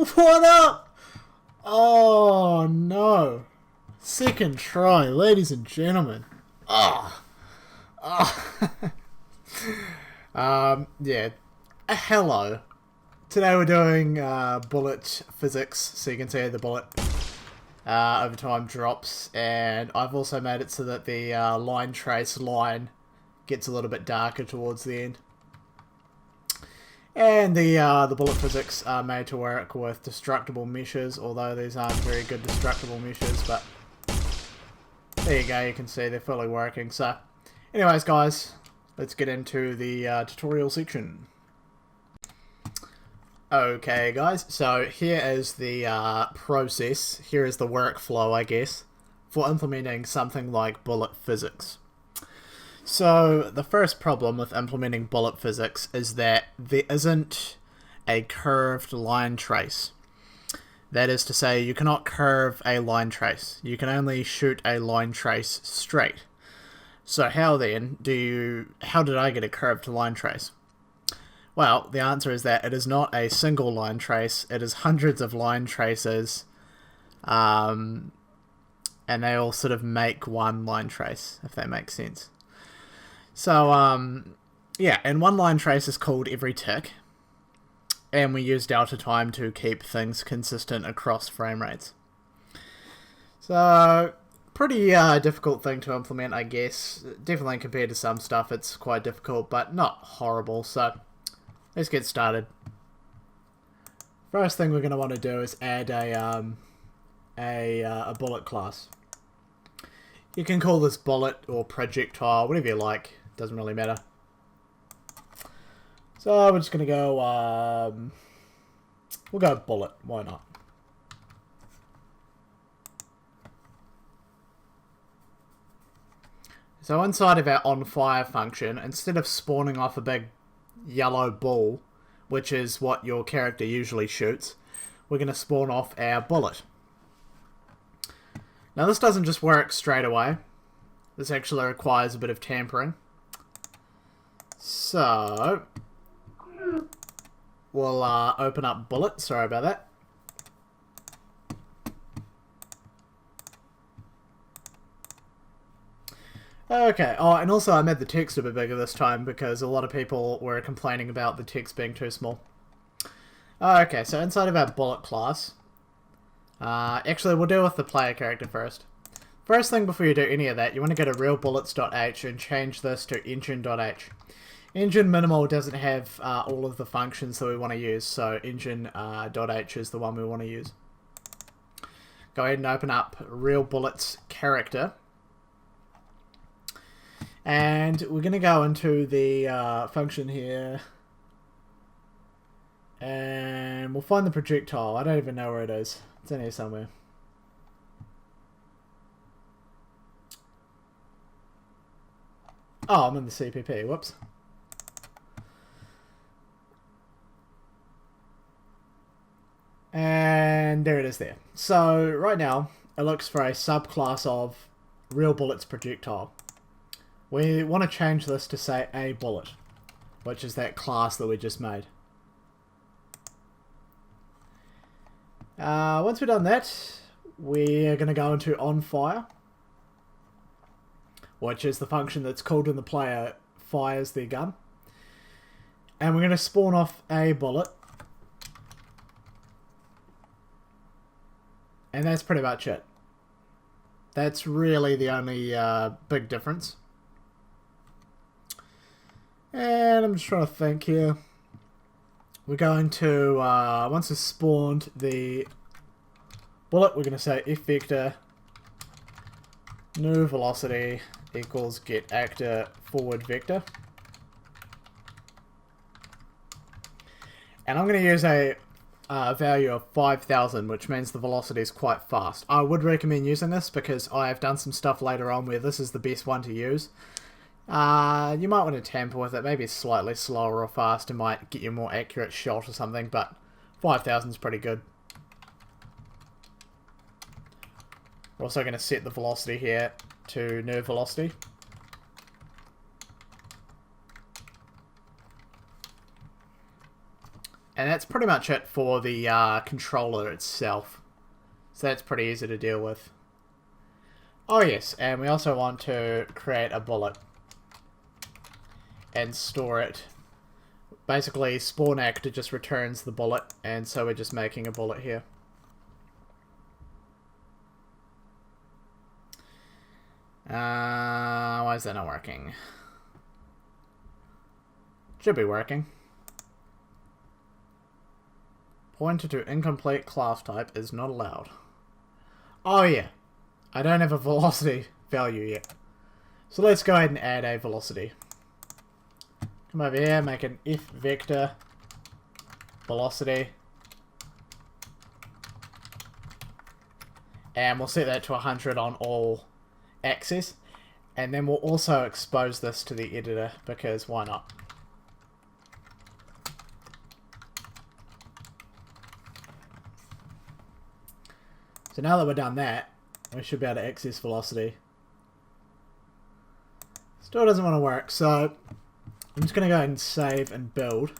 What up? Oh no. Second try, ladies and gentlemen. Ah. Yeah. Hello. Today we're doing bullet physics, so you can see the bullet over time drops, and I've also made it so that the line trace line gets a little bit darker towards the end. And the bullet physics are made to work with destructible meshes, although these aren't very good destructible meshes, but there you go, you can see they're fully working. So, anyways guys, let's get into the tutorial section. Okay guys, so here is the process, here is the workflow I guess, for implementing something like bullet physics. So, the first problem with implementing bullet physics is that there isn't a curved line trace. That is to say, you cannot curve a line trace. You can only shoot a line trace straight. So how then how did I get a curved line trace? Well, the answer is that it is not a single line trace, it is hundreds of line traces, and they all sort of make one line trace, if that makes sense. So, yeah, and one line trace is called every tick, and we use delta time to keep things consistent across frame rates. So, pretty difficult thing to implement, I guess. Definitely compared to some stuff, it's quite difficult, but not horrible. So, let's get started. First thing we're going to want to do is add a bullet class. You can call this bullet or projectile, whatever you like. Doesn't really matter. So we're just going to go, we'll go bullet, why not? So inside of our onFire function, instead of spawning off a big yellow ball, which is what your character usually shoots, we're going to spawn off our bullet. Now this doesn't just work straight away. This actually requires a bit of tampering. So, we'll open up bullet, sorry about that. Okay, oh, and also I made the text a bit bigger this time because a lot of people were complaining about the text being too small. Okay, so inside of our bullet class, actually we'll deal with the player character first. First thing before you do any of that, you want to go to realbullets.h and change this to engine.h. Engine minimal doesn't have all of the functions that we want to use, so engine.h is the one we want to use. Go ahead and open up realbullets character. And we're going to go into the function here. And we'll find the projectile. I don't even know where it is. It's in here somewhere. Oh, I'm in the CPP. Whoops. And there it is there. So right now it looks for a subclass of real bullets projectile. We want to change this to say a bullet, which is that class that we just made. Once we've done that, we're going to go into onFire, which is the function that's called when the player fires their gun. And we're going to spawn off a bullet. And that's pretty much it. That's really the only big difference. And I'm just trying to think here. We're going to, once we've spawned the bullet, we're going to say if vector new velocity equals get actor forward vector. And I'm going to use a value of 5,000, which means the velocity is quite fast. I would recommend using this because I have done some stuff later on where this is the best one to use. You might want to tamper with it, maybe slightly slower or faster might get you a more accurate shot or something, but 5,000 is pretty good. We're also going to set the velocity here to new velocity. And that's pretty much it for the controller itself. So that's pretty easy to deal with. Oh yes, and we also want to create a bullet and store it. Basically, spawn actor just returns the bullet, and so we're just making a bullet here. Why is that not working? Should be working. Pointer to incomplete class type is not allowed. Oh yeah, I don't have a velocity value yet. So let's go ahead and add a velocity. Come over here, make an F vector velocity. And we'll set that to 100 on all axes. And then we'll also expose this to the editor, because why not? So now that we've done that, we should be able to access velocity. Still doesn't want to work, so I'm just going to go ahead and save and build.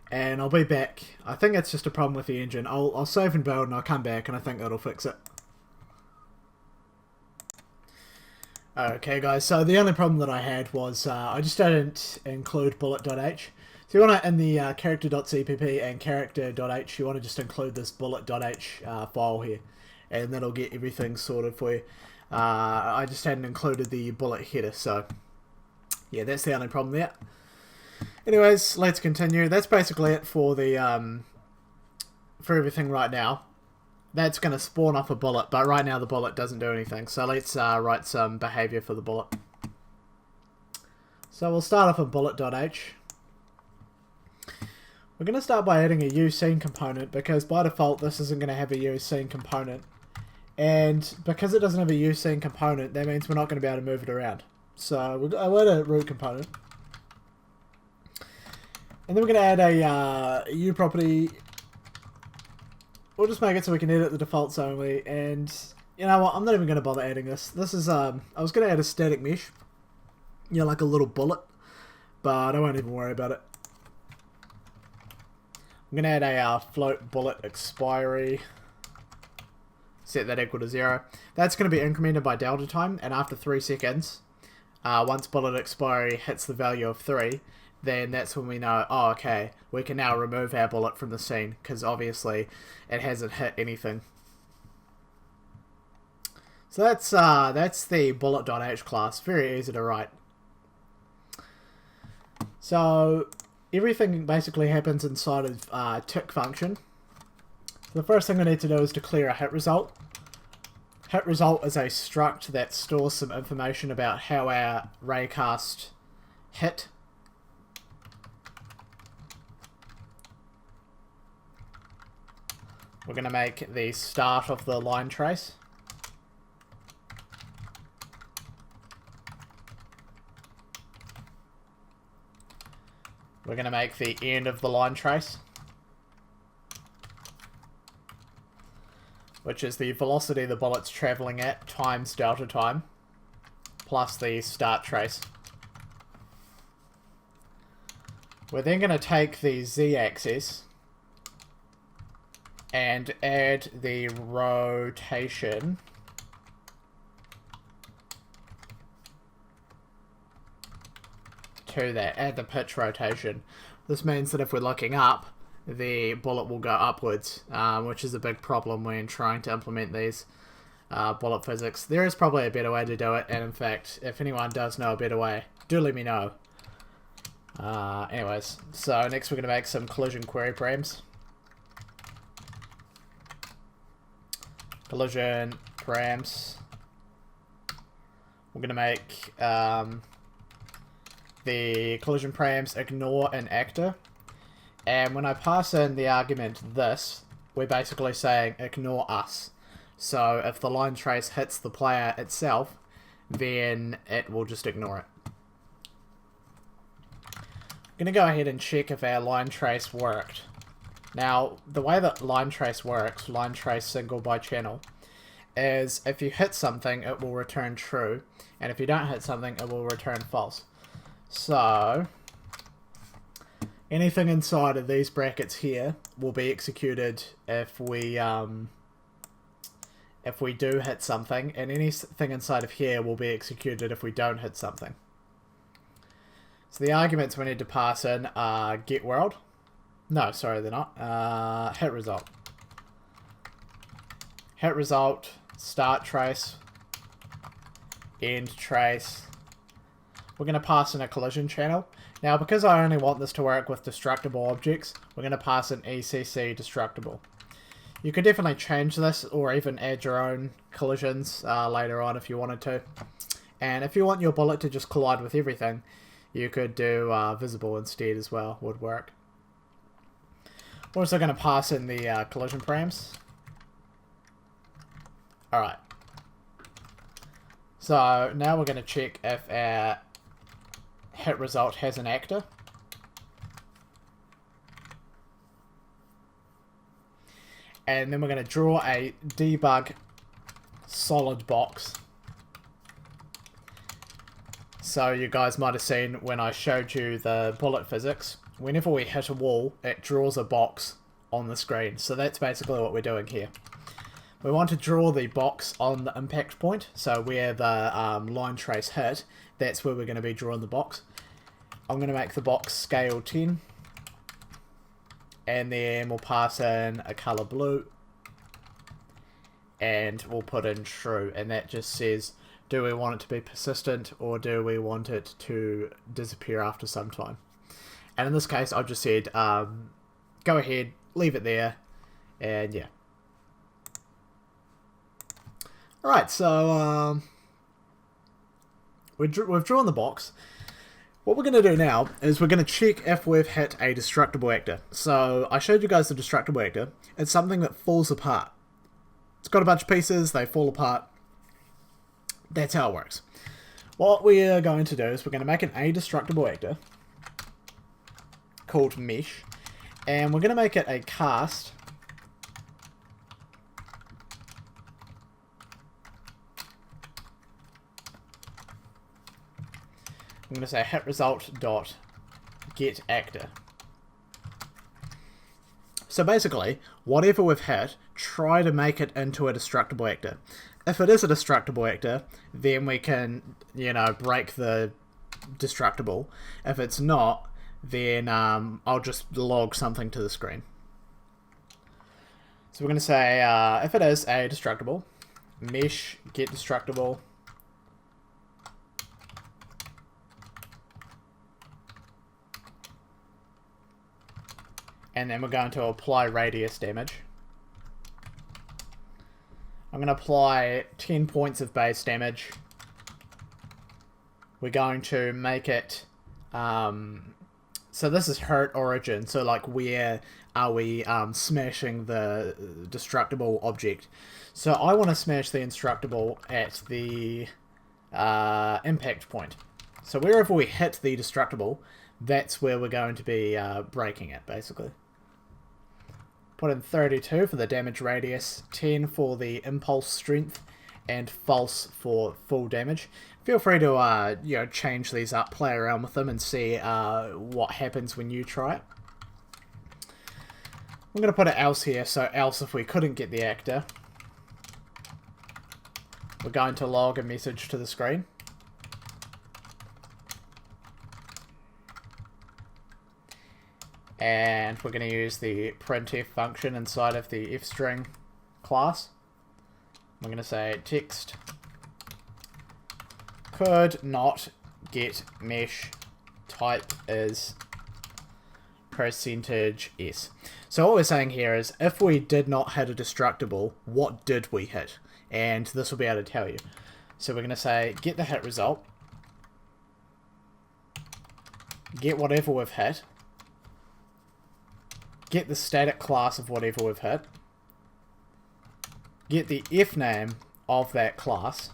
And I'll be back. I think it's just a problem with the engine. I'll save and build and I'll come back and I think that'll fix it. Okay guys, so the only problem that I had was I just didn't include bullet.h. So you want to, in the character.cpp and character.h, you want to just include this bullet.h file here. And that'll get everything sorted for you. I just hadn't included the bullet header, so yeah, that's the only problem there. Anyways, let's continue. That's basically it for the for everything right now. That's going to spawn off a bullet, but right now the bullet doesn't do anything. So let's write some behavior for the bullet. So we'll start off with bullet.h. We're going to start by adding a uScene component, because by default this isn't going to have a uScene component. And because it doesn't have a uScene component, that means we're not going to be able to move it around. So we'll add a root component. And then we're going to add a U property. We'll just make it so we can edit the defaults only. And you know what, I'm not even going to bother adding this. This is, I was going to add a static mesh. You know, like a little bullet. But I won't even worry about it. I'm going to add a float bullet expiry. Set that equal to 0. That's going to be incremented by delta time, and after 3 seconds, once bullet expiry hits the value of 3, then that's when we know, oh okay, we can now remove our bullet from the scene, because obviously it hasn't hit anything. So that's the bullet.h class. Very easy to write. So everything basically happens inside of tick function. The first thing we need to do is declare a hit result. Hit result is a struct that stores some information about how our raycast hit. We're going to make the start of the line trace. We're going to make the end of the line trace, which is the velocity the bullet's traveling at times delta time, plus the start trace. We're then going to take the z-axis and add the rotation to that, add the pitch rotation. This means that if we're looking up, the bullet will go upwards, which is a big problem when trying to implement these bullet physics. There is probably a better way to do it, and in fact, if anyone does know a better way, do let me know. Anyways, so next we're going to make some collision query params. Collision params. We're going to make the collision params ignore an actor. And when I pass in the argument this, we're basically saying ignore us. So if the line trace hits the player itself, then it will just ignore it. I'm going to go ahead and check if our line trace worked. Now, the way that line trace works, line trace single by channel, is if you hit something, it will return true. And if you don't hit something, it will return false. So anything inside of these brackets here will be executed if we do hit something, and anything inside of here will be executed if we don't hit something. So the arguments we need to pass in are get world. No, sorry, they're not. Hit result. Hit result, start trace, end trace. We're going to pass in a collision channel. Now, because I only want this to work with destructible objects, we're going to pass in ECC destructible. You could definitely change this or even add your own collisions later on if you wanted to. And if you want your bullet to just collide with everything, you could do visible instead as well, would work. We're also going to pass in the collision params. Alright. So now we're going to check if our hit result has an actor. And then we're going to draw a debug solid box. So you guys might have seen when I showed you the bullet physics, whenever we hit a wall, it draws a box on the screen. So that's basically what we're doing here. We want to draw the box on the impact point, so where the line trace hit, that's where we're going to be drawing the box. I'm going to make the box scale 10, and then we'll pass in a color blue, and we'll put in true, and that just says, do we want it to be persistent, or do we want it to disappear after some time? And in this case, I've just said, go ahead, leave it there, and yeah. Alright, so we've drawn the box. What we're going to do now is we're going to check if we've hit a destructible actor. So I showed you guys the destructible actor. It's something that falls apart. It's got a bunch of pieces, they fall apart. That's how it works. What we are going to do is we're going to make an destructible actor called mesh, and we're going to make it a cast I'm going to say hit result dot get actor. So basically, whatever we've hit, try to make it into a destructible actor. If it is a destructible actor, then we can, you know, break the destructible. If it's not, then I'll just log something to the screen. So we're going to say, if it is a destructible, mesh get destructible. And then we're going to apply radius damage. I'm going to apply 10 points of base damage. We're going to make it... so this is hurt origin. So like where are we smashing the destructible object. So I want to smash the indestructible at the impact point. So wherever we hit the destructible, that's where we're going to be breaking it basically. Put in 32 for the damage radius, 10 for the impulse strength, and false for full damage. Feel free to you know, change these up, play around with them, and see what happens when you try it. I'm going to put an else here, so else if we couldn't get the actor, we're going to log a message to the screen. And we're going to use the printf function inside of the fstring class. I'm going to say text could not get mesh type is %s. So what we're saying here is if we did not hit a destructible, what did we hit? And this will be able to tell you. So we're going to say get the hit result, get whatever we've hit, get the static class of whatever we've hit, get the fname of that class,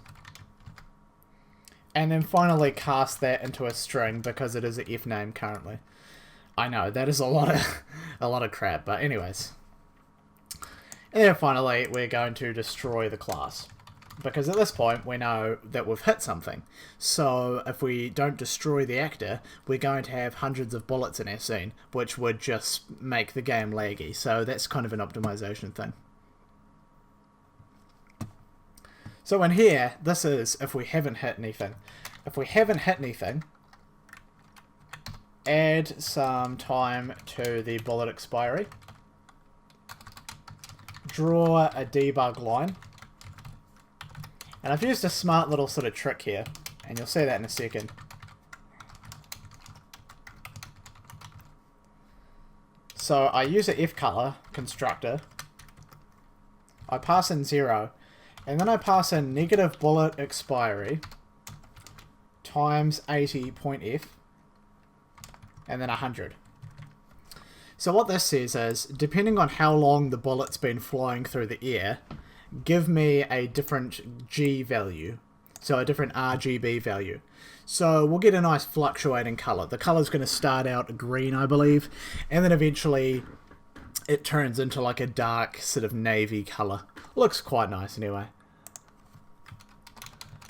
and then finally cast that into a string because it is a fname currently. I know, that is a lot of crap, but anyways. And then finally, we're going to destroy the class. because at this point we know that we've hit something. So if we don't destroy the actor, we're going to have hundreds of bullets in our scene, which would just make the game laggy. So that's kind of an optimization thing. So in here, this is if we haven't hit anything. If we haven't hit anything, add some time to the bullet expiry. Draw a debug line. And I've used a smart little sort of trick here, and you'll see that in a second. So I use a fcolor constructor. I pass in 0, and then I pass in negative bullet expiry times 80.f, and then 100. So what this says is, depending on how long the bullet's been flying through the air, give me a different G value, so a different RGB value. So we'll get a nice fluctuating color. The color's going to start out green, I believe, and then eventually it turns into like a dark sort of navy color. Looks quite nice anyway.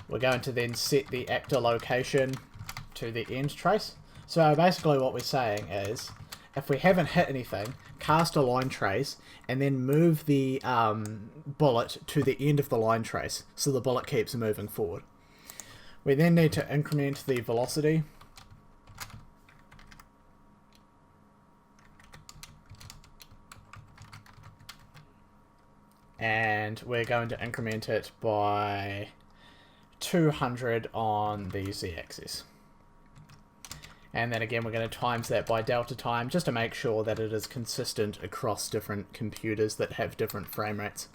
We're going to then set the actor location to the end trace. So basically what we're saying is, if we haven't hit anything, cast a line trace, and then move the bullet to the end of the line trace, so the bullet keeps moving forward. We then need to increment the velocity. And we're going to increment it by 200 on the z-axis. And then again, we're going to times that by delta time, just to make sure that it is consistent across different computers that have different frame rates.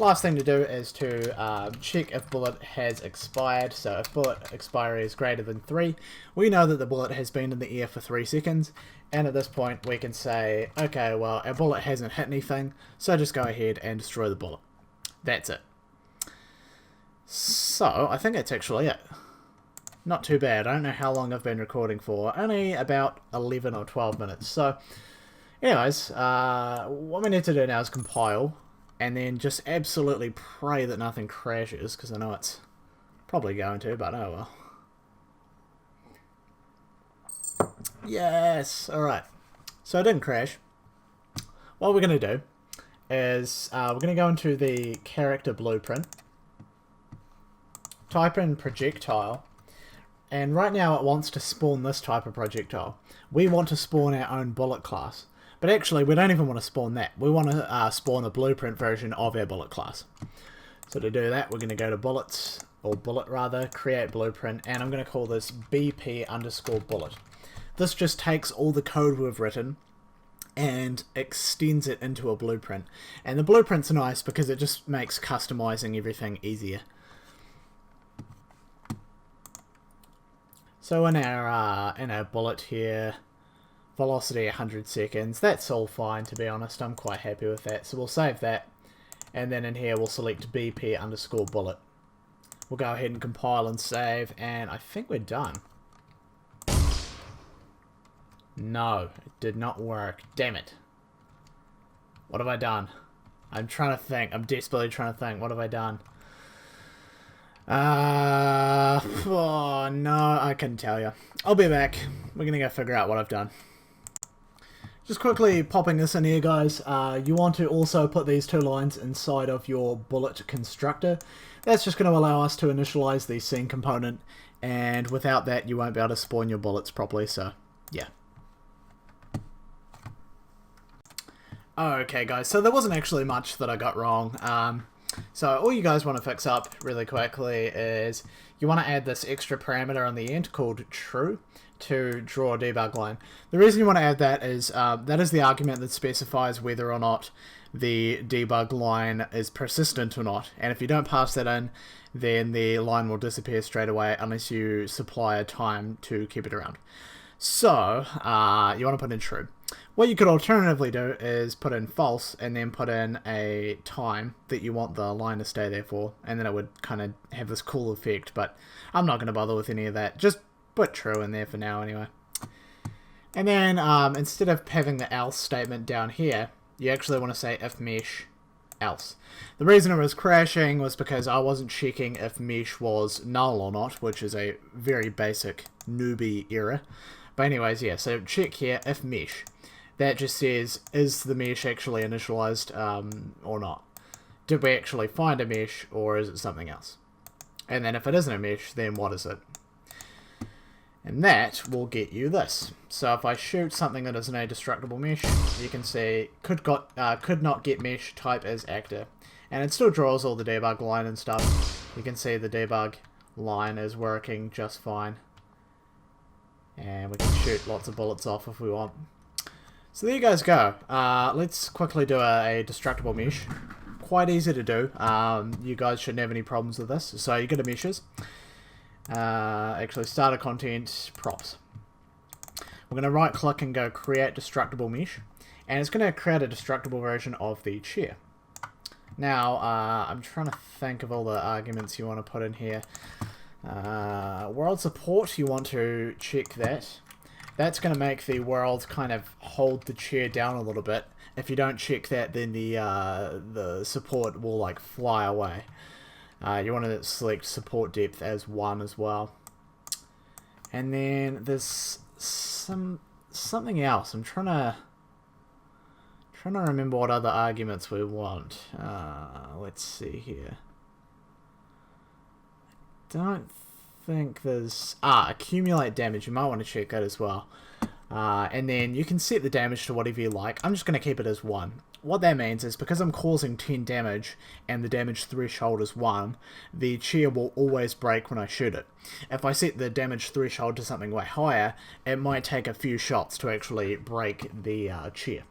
Last thing to do is to check if bullet has expired. So if bullet expiry is greater than 3, we know that the bullet has been in the air for 3 seconds. And at this point, we can say, okay, well, our bullet hasn't hit anything, so just go ahead and destroy the bullet. That's it. So I think that's actually it. Not too bad. I don't know how long I've been recording for. Only about 11 or 12 minutes. So, anyways, what we need to do now is compile, and then just absolutely pray that nothing crashes, because I know it's probably going to, but oh well. Yes! Alright. So it didn't crash. What we're going to do is, we're going to go into the character blueprint, type in projectile, and right now it wants to spawn this type of projectile. We want to spawn our own bullet class. But actually, we don't even want to spawn that. We want to spawn a blueprint version of our bullet class. So to do that, we're going to go to bullets, or bullet rather, create blueprint, and I'm going to call this BP_bullet. This just takes all the code we've written and extends it into a blueprint. And the blueprint's nice because it just makes customizing everything easier. So in our bullet here, velocity 100 seconds, that's all fine to be honest, I'm quite happy with that. So we'll save that, and then in here we'll select BP_bullet. We'll go ahead and compile and save, and I think we're done. No, it did not work, damn it. What have I done? I'm trying to think, I'm desperately trying to think, what have I done? Oh no, I couldn't tell you. I'll be back. We're gonna go figure out what I've done. Just quickly popping this in here, guys. You want to also put these 2 lines inside of your bullet constructor. That's just going to allow us to initialize the scene component, and without that you won't be able to spawn your bullets properly, so yeah. Okay guys, so there wasn't actually much that I got wrong. So all you guys want to fix up really quickly is you want to add this extra parameter on the end called true to draw a debug line. The reason you want to add that is the argument that specifies whether or not the debug line is persistent or not. And if you don't pass that in, then the line will disappear straight away unless you supply a time to keep it around. So you want to put in true. What you could alternatively do is put in false and then put in a time that you want the line to stay there for, and then it would kind of have this cool effect, but I'm not going to bother with any of that. Just put true in there for now anyway. And then instead of having the else statement down here, you actually want to say if mesh else. The reason it was crashing was because I wasn't checking if mesh was null or not, which is a very basic newbie error. But anyways, yeah, so check here if mesh. That just says, is the mesh actually initialized or not? Did we actually find a mesh, or is it something else? And then if it isn't a mesh, then what is it? And that will get you this. So if I shoot something that isn't a destructible mesh, you can see could not get mesh, type as actor. And it still draws all the debug line and stuff. You can see the debug line is working just fine. And we can shoot lots of bullets off if we want. So there you guys go. Let's quickly do a destructible mesh. Quite easy to do. You guys shouldn't have any problems with this. So you go to meshes. Actually, starter content, props. We're going to right click and go create destructible mesh. And it's going to create a destructible version of the chair. Now, I'm trying to think of all the arguments you want to put in here. World support, you want to check that. That's going to make the world kind of hold the chair down a little bit. If you don't check that, then the support will like fly away. You want to select support depth as 1 as well. And then there's something else. I'm trying to remember what other arguments we want. Let's see here. Don't think there's accumulate damage. You might want to check that as well. And then you can set the damage to whatever you like. I'm just going to keep it as 1. What that means is because I'm causing 10 damage and the damage threshold is 1, the chair will always break when I shoot it. If I set the damage threshold to something way higher, it might take a few shots to actually break the chair.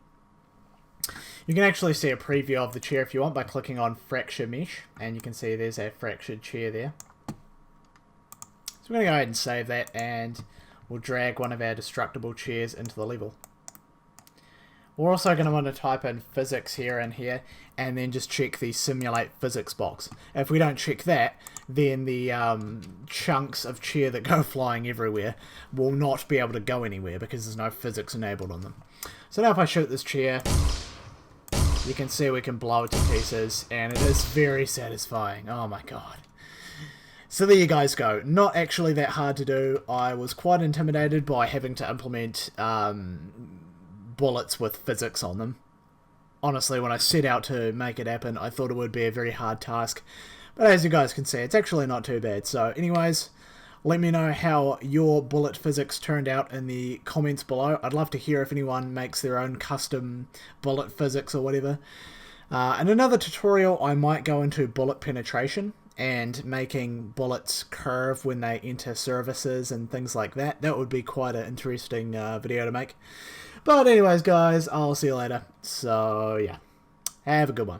You can actually see a preview of the chair if you want by clicking on fracture mesh, and you can see there's a fractured chair there. So we're going to go ahead and save that, and we'll drag one of our destructible chairs into the level. We're also going to want to type in physics here and here, and then just check the simulate physics box. If we don't check that, then the chunks of chair that go flying everywhere will not be able to go anywhere because there's no physics enabled on them. So now if I shoot this chair, you can see we can blow it to pieces, and it is very satisfying. Oh my god. So there you guys go. Not actually that hard to do. I was quite intimidated by having to implement bullets with physics on them. Honestly, when I set out to make it happen, I thought it would be a very hard task. But as you guys can see, it's actually not too bad. So anyways, let me know how your bullet physics turned out in the comments below. I'd love to hear if anyone makes their own custom bullet physics or whatever. In another tutorial, I might go into bullet penetration and making bullets curve when they enter surfaces and things like that. That would be quite an interesting video to make. But anyways guys, I'll see you later. So yeah, have a good one.